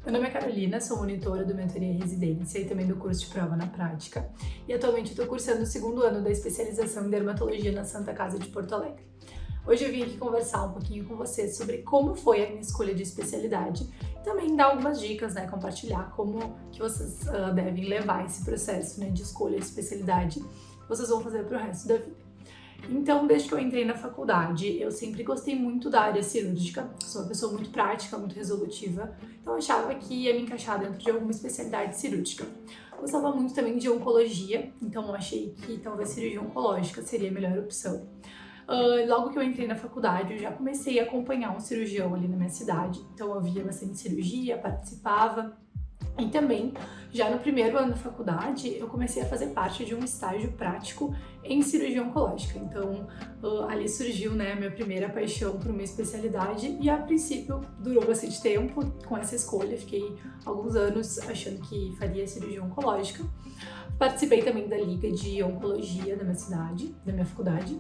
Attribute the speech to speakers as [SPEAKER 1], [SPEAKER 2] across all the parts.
[SPEAKER 1] Meu nome é Carolina, sou monitora do Mentoria Residência e também do curso de Prova na Prática. E atualmente estou cursando o segundo ano da especialização em dermatologia na Santa Casa de Porto Alegre. Hoje eu vim aqui conversar um pouquinho com vocês sobre como foi a minha escolha de especialidade e também dar algumas dicas, compartilhar como que vocês devem levar esse processo, de escolha de especialidade que vocês vão fazer para o resto da vida. Então, desde que eu entrei na faculdade, eu sempre gostei muito da área cirúrgica, sou uma pessoa muito prática, muito resolutiva, então eu achava que ia me encaixar dentro de alguma especialidade cirúrgica. Gostava muito também de oncologia, então eu achei que talvez cirurgia oncológica seria a melhor opção. Logo que eu entrei na faculdade, eu já comecei a acompanhar um cirurgião ali na minha cidade, então eu via bastante cirurgia, participava. E também, já no primeiro ano da faculdade, eu comecei a fazer parte de um estágio prático em cirurgia oncológica. Então, ali surgiu, a minha primeira paixão por uma especialidade e, a princípio, durou bastante tempo com essa escolha. Fiquei alguns anos achando que faria cirurgia oncológica. Participei também da Liga de Oncologia da minha cidade, da minha faculdade.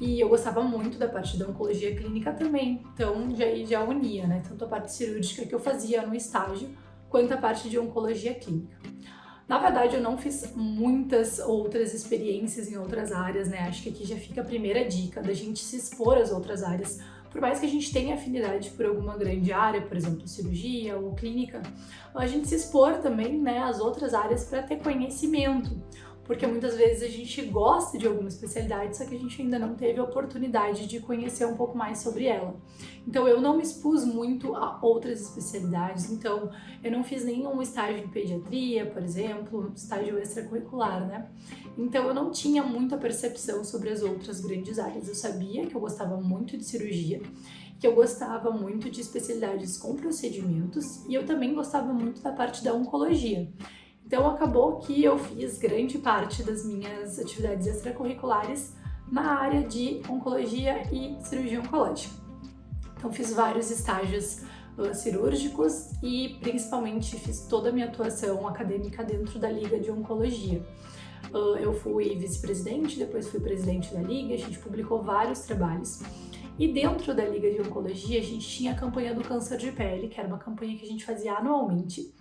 [SPEAKER 1] E eu gostava muito da parte da oncologia clínica também. Então, já unia, tanto a parte cirúrgica que eu fazia no estágio, quanto a parte de oncologia clínica. Na verdade, eu não fiz muitas outras experiências em outras áreas, Acho que aqui já fica a primeira dica da gente se expor às outras áreas. Por mais que a gente tenha afinidade por alguma grande área, por exemplo, cirurgia ou clínica, a gente se expor também, às outras áreas para ter conhecimento. Porque muitas vezes a gente gosta de alguma especialidade, só que a gente ainda não teve a oportunidade de conhecer um pouco mais sobre ela. Então eu não me expus muito a outras especialidades, então eu não fiz nenhum estágio em pediatria, por exemplo, estágio extracurricular, Então eu não tinha muita percepção sobre as outras grandes áreas. Eu sabia que eu gostava muito de cirurgia, que eu gostava muito de especialidades com procedimentos e eu também gostava muito da parte da oncologia. Então acabou que eu fiz grande parte das minhas atividades extracurriculares na área de oncologia e cirurgia oncológica. Então fiz vários estágios cirúrgicos e principalmente fiz toda a minha atuação acadêmica dentro da Liga de Oncologia. Eu fui vice-presidente, depois fui presidente da Liga, a gente publicou vários trabalhos. E dentro da Liga de Oncologia a gente tinha a campanha do câncer de pele, que era uma campanha que a gente fazia anualmente.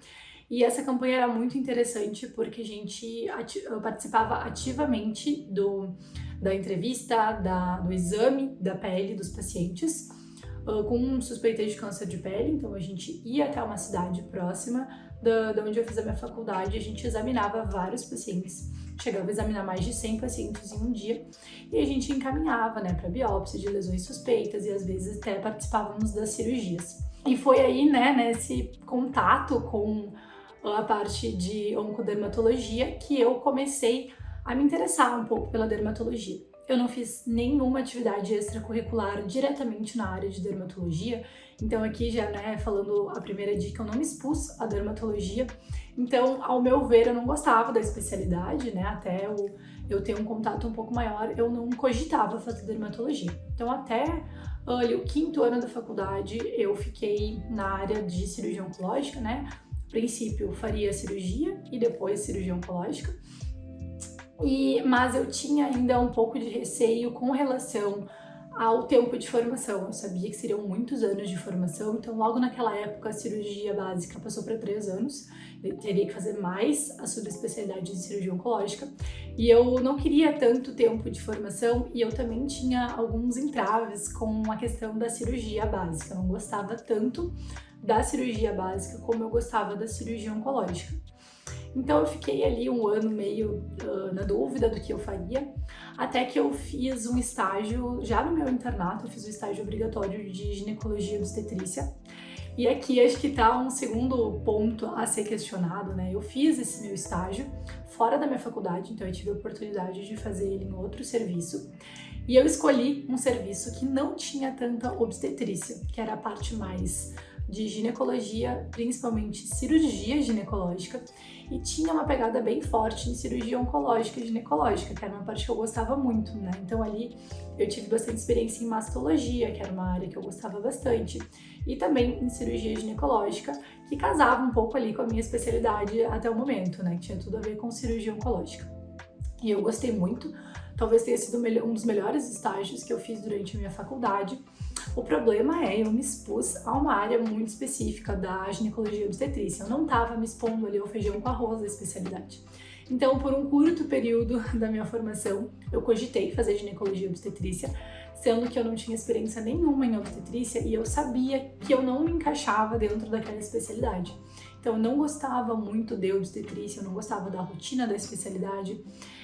[SPEAKER 1] E essa campanha era muito interessante porque a gente participava ativamente da entrevista, do exame da pele dos pacientes com suspeita de câncer de pele. Então a gente ia até uma cidade próxima da onde eu fiz a minha faculdade, a gente examinava vários pacientes, chegava a examinar mais de 100 pacientes em um dia e a gente encaminhava para biópsia de lesões suspeitas e às vezes até participávamos das cirurgias. E foi aí, nesse contato com a parte de oncodermatologia que eu comecei a me interessar um pouco pela dermatologia. Eu não fiz nenhuma atividade extracurricular diretamente na área de dermatologia, então aqui já, falando a primeira dica, eu não me expus à dermatologia, então, ao meu ver, eu não gostava da especialidade, até eu ter um contato um pouco maior, eu não cogitava fazer dermatologia. Então, até o quinto ano da faculdade, eu fiquei na área de cirurgia oncológica, A princípio, faria cirurgia e depois cirurgia oncológica. Mas eu tinha ainda um pouco de receio com relação ao tempo de formação. Eu sabia que seriam muitos anos de formação, então logo naquela época a cirurgia básica passou para 3 anos. Eu teria que fazer mais a subespecialidade de cirurgia oncológica. E eu não queria tanto tempo de formação e eu também tinha alguns entraves com a questão da cirurgia básica. Eu não gostava tanto da cirurgia básica como eu gostava da cirurgia oncológica. Então eu fiquei ali um ano meio na dúvida do que eu faria, até que eu fiz um estágio, já no meu internato, eu fiz um estágio obrigatório de ginecologia e obstetrícia. E aqui acho que tá um segundo ponto a ser questionado, Eu fiz esse meu estágio fora da minha faculdade, então eu tive a oportunidade de fazer ele em outro serviço. E eu escolhi um serviço que não tinha tanta obstetrícia, que era a parte mais de ginecologia, principalmente cirurgia ginecológica, e tinha uma pegada bem forte em cirurgia oncológica e ginecológica, que era uma parte que eu gostava muito, Então ali eu tive bastante experiência em mastologia, que era uma área que eu gostava bastante, e também em cirurgia ginecológica, que casava um pouco ali com a minha especialidade até o momento, Que tinha tudo a ver com cirurgia oncológica. E eu gostei muito talvez tenha sido um dos melhores estágios que eu fiz durante a minha faculdade. O problema é, eu me expus a uma área muito específica da ginecologia e obstetrícia. Eu não estava me expondo ali ao feijão com arroz da especialidade. Então, por um curto período da minha formação, eu cogitei fazer ginecologia e obstetrícia, sendo que eu não tinha experiência nenhuma em obstetrícia e eu sabia que eu não me encaixava dentro daquela especialidade. Então, eu não gostava muito de obstetrícia, eu não gostava da rotina da especialidade,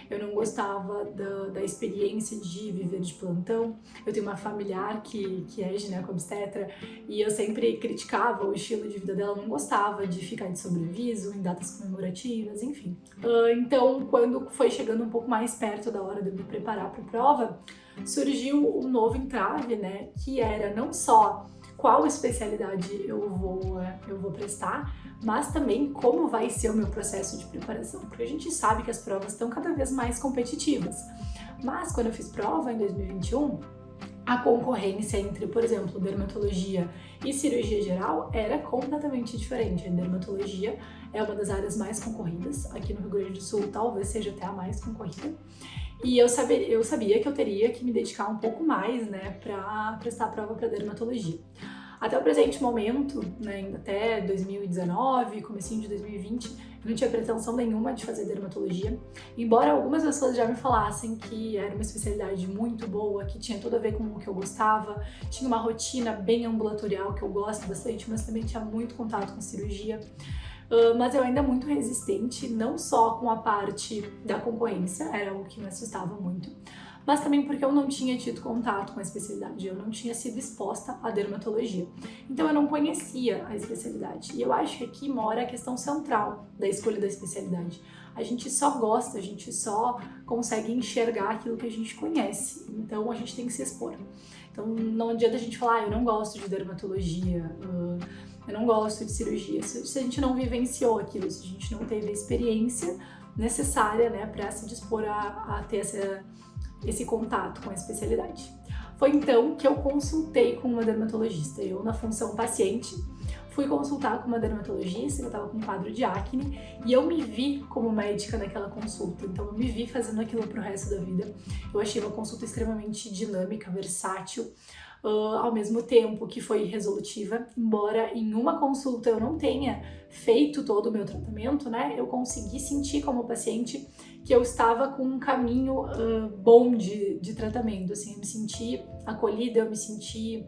[SPEAKER 1] eu não gostava da experiência de viver de plantão. Eu tenho uma familiar que é gineco-obstetra e eu sempre criticava o estilo de vida dela, não gostava de ficar de sobreaviso em datas comemorativas, enfim. Então, quando foi chegando um pouco mais perto da hora de eu me preparar para a prova, surgiu um novo entrave, né, que era não só qual especialidade eu vou prestar, mas também como vai ser o meu processo de preparação, porque a gente sabe que as provas estão cada vez mais competitivas. Mas quando eu fiz prova em 2021, a concorrência entre, por exemplo, dermatologia e cirurgia geral era completamente diferente. A dermatologia é uma das áreas mais concorridas, aqui no Rio Grande do Sul talvez seja até a mais concorrida. E eu sabia que eu teria que me dedicar um pouco mais, né, para prestar a prova para dermatologia. Até o presente momento, né, até 2019, comecinho de 2020, eu não tinha pretensão nenhuma de fazer dermatologia, embora algumas pessoas já me falassem que era uma especialidade muito boa, que tinha tudo a ver com o que eu gostava, tinha uma rotina bem ambulatorial, que eu gosto bastante, mas também tinha muito contato com cirurgia. Mas eu ainda muito resistente, não só com a parte da concorrência, era algo que me assustava muito, mas também porque eu não tinha tido contato com a especialidade, eu não tinha sido exposta à dermatologia. Então eu não conhecia a especialidade. E eu acho que aqui mora a questão central da escolha da especialidade. A gente só gosta, a gente só consegue enxergar aquilo que a gente conhece. Então a gente tem que se expor. Então não adianta a gente falar, eu não gosto de dermatologia, eu não gosto de cirurgia. Se a gente não vivenciou aquilo, se a gente não teve a experiência necessária, né, para se dispor a ter esse contato com a especialidade. Foi então que eu consultei com uma dermatologista. Eu, na função paciente, fui consultar com uma dermatologista, eu estava com um quadro de acne, e eu me vi como médica naquela consulta. Então, eu me vi fazendo aquilo pro resto da vida. Eu achei uma consulta extremamente dinâmica, versátil, ao mesmo tempo que foi resolutiva. Embora em uma consulta eu não tenha feito todo o meu tratamento, né, eu consegui sentir como paciente que eu estava com um caminho bom de tratamento, assim, eu me senti acolhida, eu me senti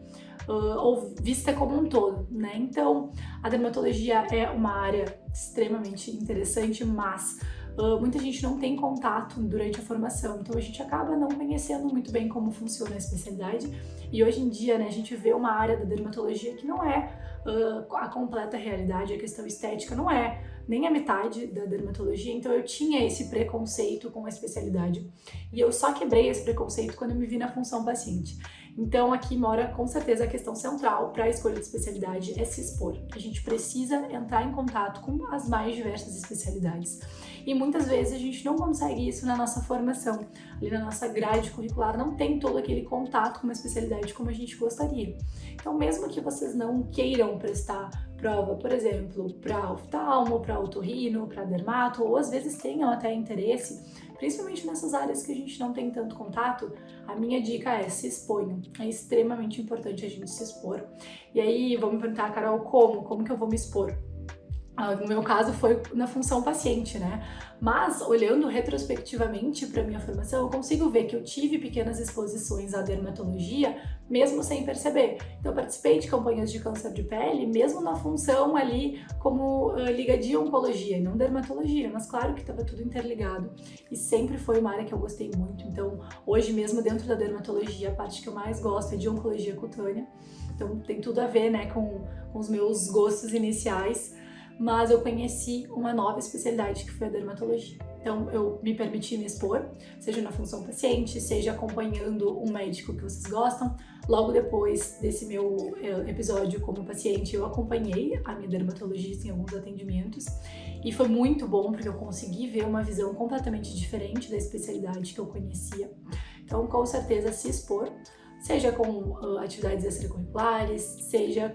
[SPEAKER 1] vista como um todo, né? Então, a dermatologia é uma área extremamente interessante, mas muita gente não tem contato durante a formação, então a gente acaba não conhecendo muito bem como funciona a especialidade. E hoje em dia, né, a gente vê uma área da dermatologia que não é a completa realidade, a questão estética não é nem a metade da dermatologia, então eu tinha esse preconceito com a especialidade e eu só quebrei esse preconceito quando eu me vi na função paciente. Então aqui mora com certeza a questão central para a escolha de especialidade, é se expor. A gente precisa entrar em contato com as mais diversas especialidades e muitas vezes a gente não consegue isso na nossa formação, ali na nossa grade curricular não tem todo aquele contato com uma especialidade como a gente gostaria. Então mesmo que vocês não queiram prestar prova, por exemplo, para oftalmo, para otorrino, para dermato, ou às vezes tenham até interesse, principalmente nessas áreas que a gente não tem tanto contato, a minha dica é se exponham. É extremamente importante a gente se expor. E aí, vão me perguntar, Carol, como que eu vou me expor? No meu caso foi na função paciente, né? Mas olhando retrospectivamente para minha formação, eu consigo ver que eu tive pequenas exposições à dermatologia, mesmo sem perceber. Então eu participei de campanhas de câncer de pele, mesmo na função ali como liga de oncologia e não dermatologia, mas claro que estava tudo interligado e sempre foi uma área que eu gostei muito. Então hoje mesmo dentro da dermatologia, a parte que eu mais gosto é de oncologia cutânea. Então tem tudo a ver, né, com os meus gostos iniciais. Mas eu conheci uma nova especialidade que foi a dermatologia. Então eu me permiti me expor, seja na função paciente, seja acompanhando um médico que vocês gostam. Logo depois desse meu episódio como paciente, eu acompanhei a minha dermatologista em alguns atendimentos e foi muito bom porque eu consegui ver uma visão completamente diferente da especialidade que eu conhecia. Então, com certeza, se expor, seja com atividades extracurriculares, seja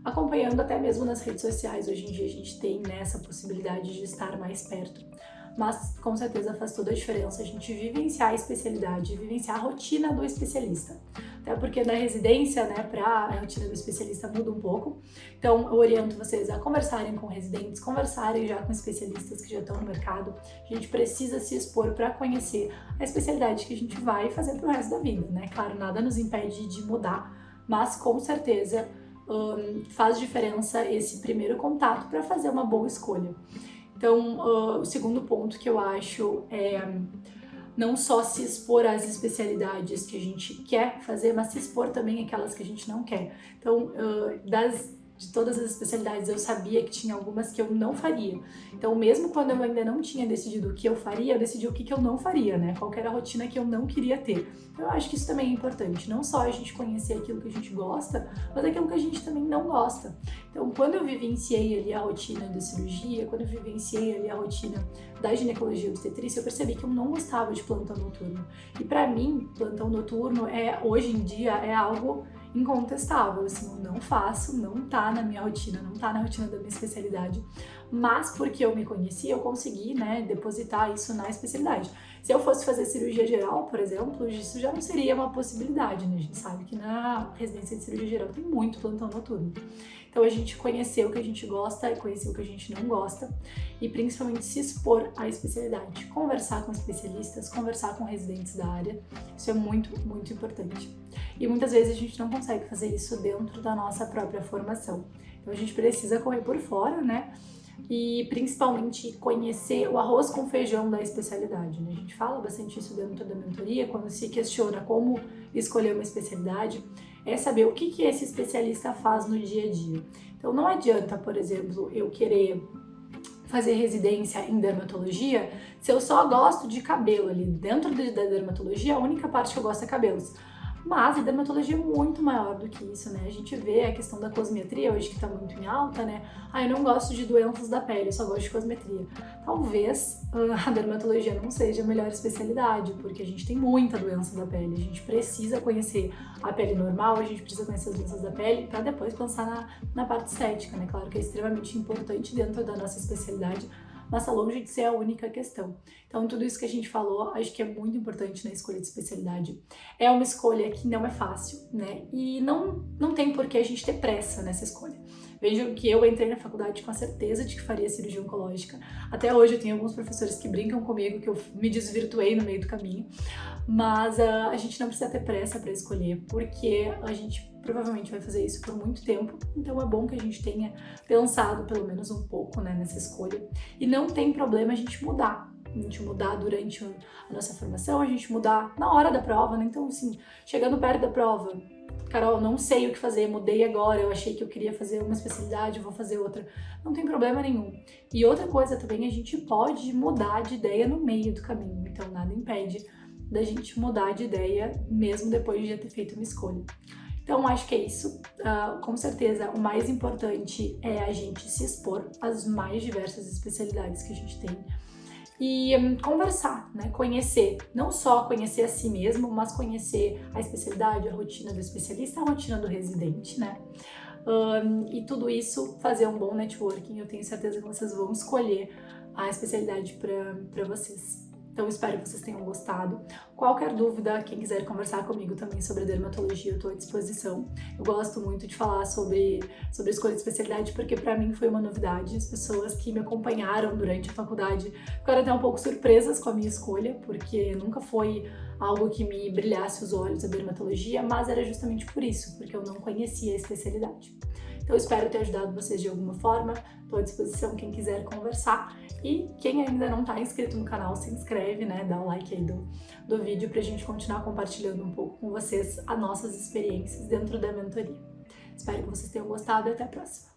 [SPEAKER 1] acompanhando até mesmo nas redes sociais. Hoje em dia a gente tem, né, essa possibilidade de estar mais perto. mas com certeza faz toda a diferença a gente vivenciar a especialidade, vivenciar a rotina do especialista. Até porque na residência, né, a rotina do especialista muda um pouco. Então, eu oriento vocês a conversarem com residentes, conversarem já com especialistas que já estão no mercado. A gente precisa se expor para conhecer a especialidade que a gente vai fazer pro resto da vida, né? Claro, nada nos impede de mudar, mas com certeza faz diferença esse primeiro contato para fazer uma boa escolha. Então, o segundo ponto que eu acho é não só se expor às especialidades que a gente quer fazer, mas se expor também àquelas que a gente não quer. Então, de todas as especialidades, eu sabia que tinha algumas que eu não faria. Então, mesmo quando eu ainda não tinha decidido o que eu faria, eu decidi o que eu não faria, né? Qual era a rotina que eu não queria ter. Eu acho que isso também é importante, não só a gente conhecer aquilo que a gente gosta, mas aquilo que a gente também não gosta. Então, quando eu vivenciei ali a rotina da cirurgia, quando eu vivenciei ali a rotina da ginecologia obstetrícia, eu percebi que eu não gostava de plantão noturno. E para mim, plantão noturno hoje em dia é algo incontestável, assim, eu não faço, não tá na minha rotina, não tá na rotina da minha especialidade, mas porque eu me conheci, eu consegui, né, depositar isso na especialidade. Se eu fosse fazer cirurgia geral, por exemplo, isso já não seria uma possibilidade, né, a gente sabe que na residência de cirurgia geral tem muito plantão noturno. Então a gente conhecer o que a gente gosta e conhecer o que a gente não gosta e principalmente se expor à especialidade, conversar com especialistas, conversar com residentes da área, isso é muito, muito importante. E muitas vezes a gente não consegue fazer isso dentro da nossa própria formação. Então a gente precisa correr por fora, né? E principalmente conhecer o arroz com feijão da especialidade, né? A gente fala bastante isso dentro da mentoria, quando se questiona como escolher uma especialidade, é saber o que esse especialista faz no dia a dia. Então não adianta, por exemplo, eu querer fazer residência em dermatologia se eu só gosto de cabelo ali. Dentro da dermatologia, a única parte que eu gosto é cabelos. Mas a dermatologia é muito maior do que isso, né? A gente vê a questão da cosmetria hoje que tá muito em alta, né? Eu não gosto de doenças da pele, eu só gosto de cosmetria. Talvez a dermatologia não seja a melhor especialidade, porque a gente tem muita doença da pele. A gente precisa conhecer a pele normal, a gente precisa conhecer as doenças da pele para depois pensar na parte estética, né? Claro que é extremamente importante dentro da nossa especialidade, mas está longe de ser a única questão. Então, tudo isso que a gente falou, acho que é muito importante na escolha de especialidade. É uma escolha que não é fácil, né? E não tem por que a gente ter pressa nessa escolha. Vejam que eu entrei na faculdade com a certeza de que faria cirurgia oncológica. Até hoje eu tenho alguns professores que brincam comigo que eu me desvirtuei no meio do caminho, mas a gente não precisa ter pressa para escolher, porque a gente provavelmente vai fazer isso por muito tempo, então é bom que a gente tenha pensado pelo menos um pouco, né, nessa escolha. E não tem problema a gente mudar durante a nossa formação, a gente mudar na hora da prova, né? Então, assim, chegando perto da prova, Carol, não sei o que fazer, mudei agora, eu achei que eu queria fazer uma especialidade, eu vou fazer outra. Não tem problema nenhum. E outra coisa também, a gente pode mudar de ideia no meio do caminho, então nada impede da gente mudar de ideia mesmo depois de já ter feito uma escolha. Então, acho que é isso. Com certeza, o mais importante é a gente se expor às mais diversas especialidades que a gente tem e conversar, né? Conhecer, não só conhecer a si mesmo, mas conhecer a especialidade, a rotina do especialista, a rotina do residente, né? E tudo isso fazer um bom networking. Eu tenho certeza que vocês vão escolher a especialidade para vocês. Então, espero que vocês tenham gostado. Qualquer dúvida, quem quiser conversar comigo também sobre dermatologia, eu estou à disposição. Eu gosto muito de falar sobre escolha de especialidade, porque para mim foi uma novidade. As pessoas que me acompanharam durante a faculdade ficaram até um pouco surpresas com a minha escolha, porque nunca foi algo que me brilhasse os olhos a dermatologia, mas era justamente por isso, porque eu não conhecia a especialidade. Então, eu espero ter ajudado vocês de alguma forma. Estou à disposição quem quiser conversar. E quem ainda não está inscrito no canal, se inscreve, né? Dá o like aí do vídeo para a gente continuar compartilhando um pouco com vocês as nossas experiências dentro da mentoria. Espero que vocês tenham gostado e até a próxima.